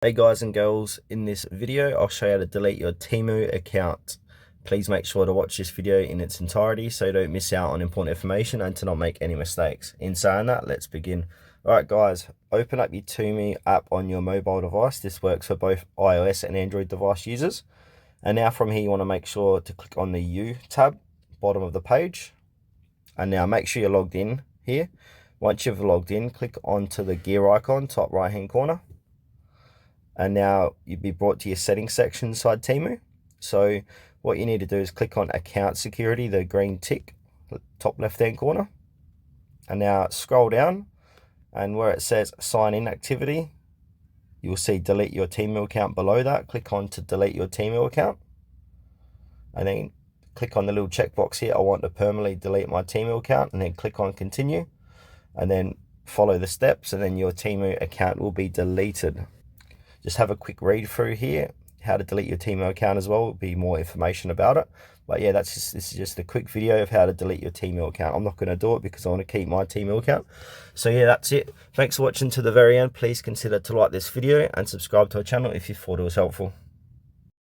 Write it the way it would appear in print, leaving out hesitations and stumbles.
Hey guys and girls, in this video I'll show you how to delete your Temu account. Please make sure to watch this video in its entirety so you don't miss out on important information and to not make any mistakes. In saying that, let's begin. Alright guys, open up your Temu app on your mobile device. This works for both iOS and Android device users. And now from here you want to make sure to click on the U tab, bottom of the page. And now make sure you're logged in here. Once you've logged in, click onto the gear icon, top right hand corner. And now you'd be brought to your settings section inside Temu. So what you need to do is click on account security, the green tick, top left hand corner. And now scroll down, and where it says sign in activity, you will see delete your Temu account below that. Click on to delete your Temu account. And then click on the little checkbox here, I want to permanently delete my Temu account, and then click on continue. And then follow the steps, and then your Temu account will be deleted. Just have a quick read through here, how to delete your Temu account as well. Will be more information about it. But yeah, this is just a quick video of how to delete your Temu account. I'm not going to do it because I want to keep my Temu account. So yeah, that's it. Thanks for watching to the very end. Please consider to like this video and subscribe to our channel if you thought it was helpful.